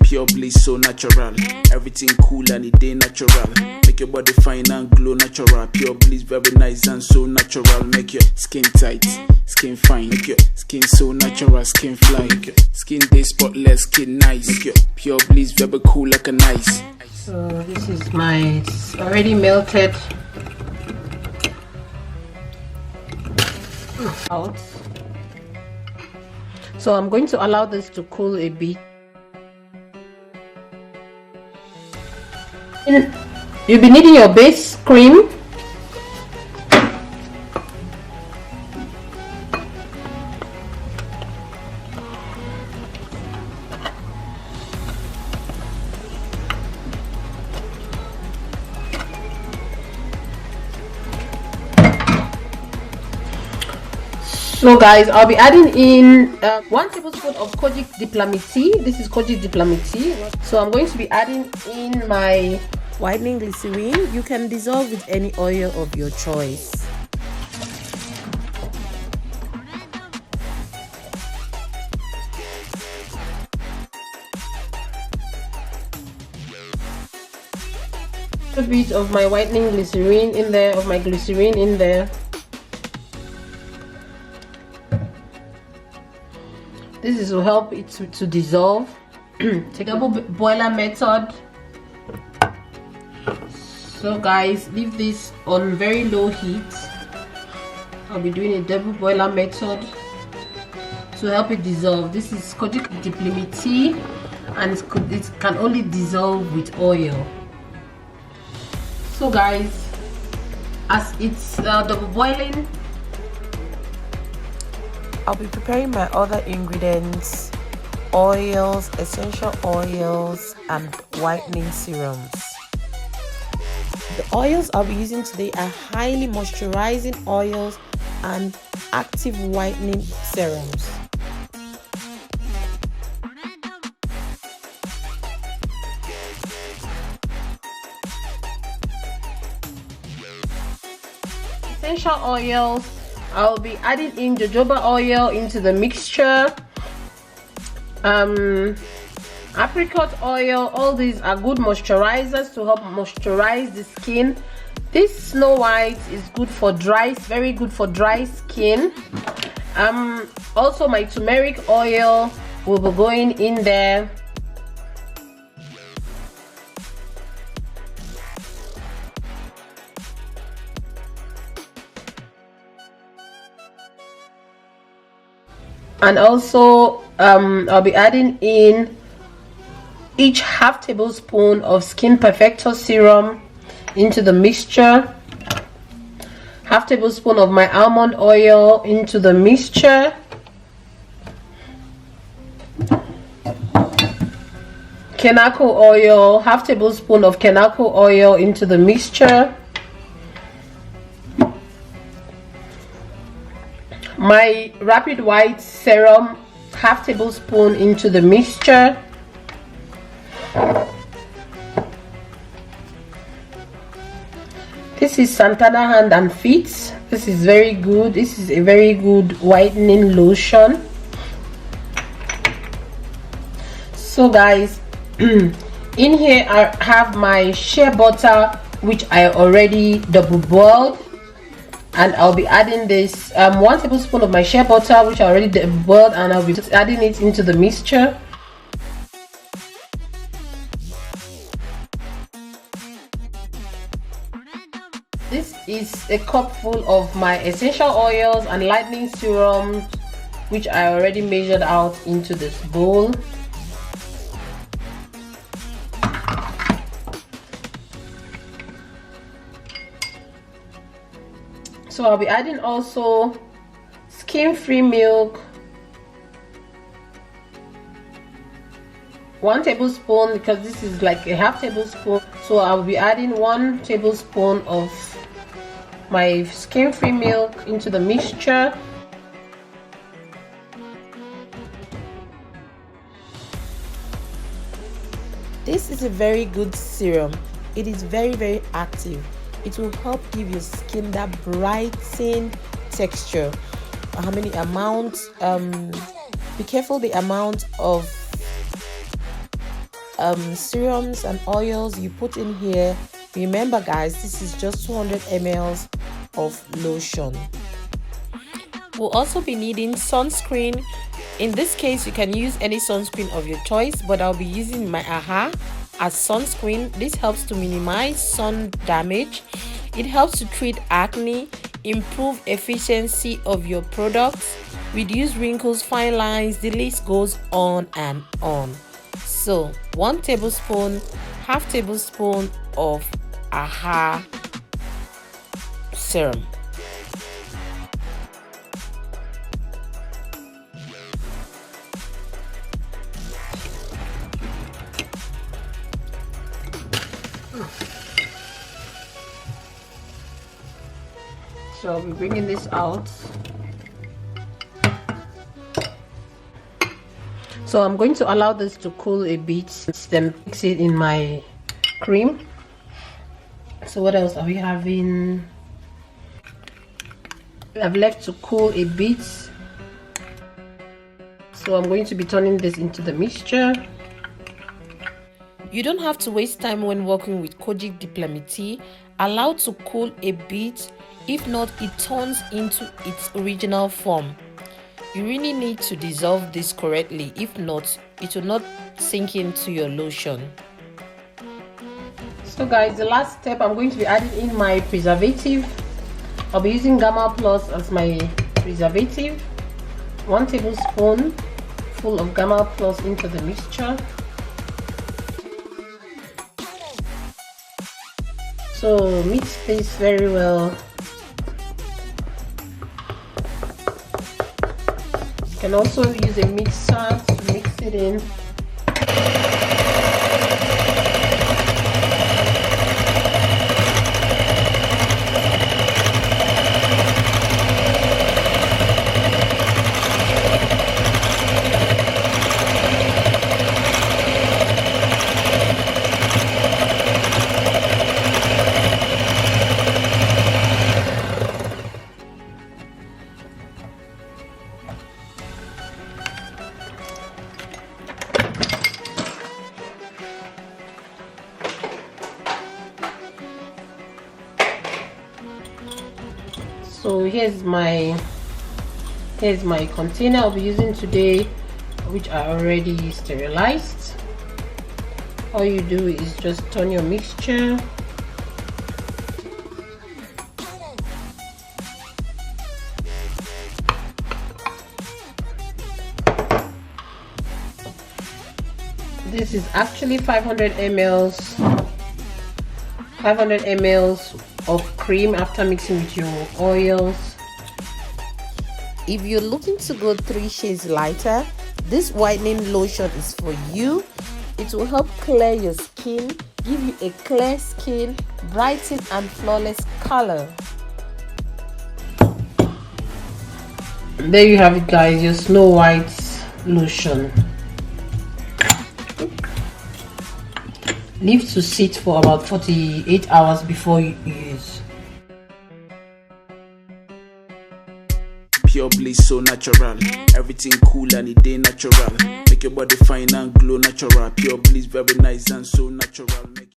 Pure bliss, so natural. Everything cool and it day natural. Make your body fine and glow natural. Pure bliss, very nice and so natural. Make your skin tight, skin fine. Make your skin so natural, skin fly. Make your skin day spotless, skin nice. Make your pure bliss, very cool like an ice. So this is my already melted out. So I'm going to allow this to cool a bit. You'll be needing your base cream. So guys, I'll be adding in 1 tablespoon of kojic diplomacy. This is kojic diplomacy. So I'm going to be adding in my whitening glycerin. You can dissolve with any oil of your choice. A bit of my whitening glycerin in there, This is to help it to dissolve. Take double boiler method. So guys, leave this on very low heat. I'll be doing a double boiler method to help it dissolve. This is kojic diplomacy and it can only dissolve with oil. So guys, as it's double boiling, I'll be preparing my other ingredients: oils, essential oils, and whitening serums. The oils I'll be using today are highly moisturizing oils and active whitening serums. Essential oils, I'll be adding in jojoba oil into the mixture, apricot oil. All these are good moisturizers to help moisturize the skin. This Snow White is good for very good for dry skin. Also my turmeric oil will be going in there. And also I'll be adding in each half tablespoon of Skin Perfector serum into the mixture, half tablespoon of my almond oil into the mixture, Kenako oil, half tablespoon of Kenako oil into the mixture, my Rapid White serum, half tablespoon into the mixture, this is Santana Hand and Feet. This is very good. This is a very good whitening lotion. So guys, in here I have my shea butter, which I already double boiled, and I'll be adding this 1 tablespoon of my shea butter, which I already double boiled, and I'll be just adding it into the mixture. This is a cup full of my essential oils and lightening serums, which I already measured out into this bowl. So I'll be adding also skim-free milk, 1 tablespoon, because this is like a half tablespoon. So I'll be adding 1 tablespoon of my skim-free milk into the mixture. This is a very good serum. It is very active. It will help give your skin that brightened texture. How many amounts? Be careful the amount of serums and oils you put in here, remember guys, this is just 200 ml of lotion. We'll also be needing sunscreen. In this case, you can use any sunscreen of your choice, but I'll be using my AHA as sunscreen. This helps to minimize sun damage. It helps to treat acne, improve efficiency of your products, reduce wrinkles, fine lines, the list goes on and on. So 1 tablespoon, half tablespoon of AHA serum. So I'll be bringing this out. So I'm going to allow this to cool a bit, then mix it in my cream. So what else are we having? I've left to cool a bit. So I'm going to be turning this into the mixture. You don't have to waste time when working with Kojic Diplomatie. Allow to cool a bit. If not, it turns into its original form. You really need to dissolve this correctly. If not, it will not sink into your lotion. So guys, the last step, I'm going to be adding in my preservative. I'll be using Gamma Plus as my preservative. 1 tablespoon full of Gamma Plus into the mixture. So mix this very well. You can also use a mixer to mix it in. So here's my container I'll be using today, which I already sterilized. All you do is just turn your mixture. This is actually 500 ml of cream after mixing with your oils. If you're looking to go 3 shades lighter, this whitening lotion is for you. It will help clear your skin, give you a clear skin, brighten and flawless color. There you have it guys, your Snow White lotion. Leave to sit for about 48 hours before you use. Pure bliss, so natural. Everything cool and it ain't natural. Make your body fine and glow natural. Pure bliss, very nice and so natural.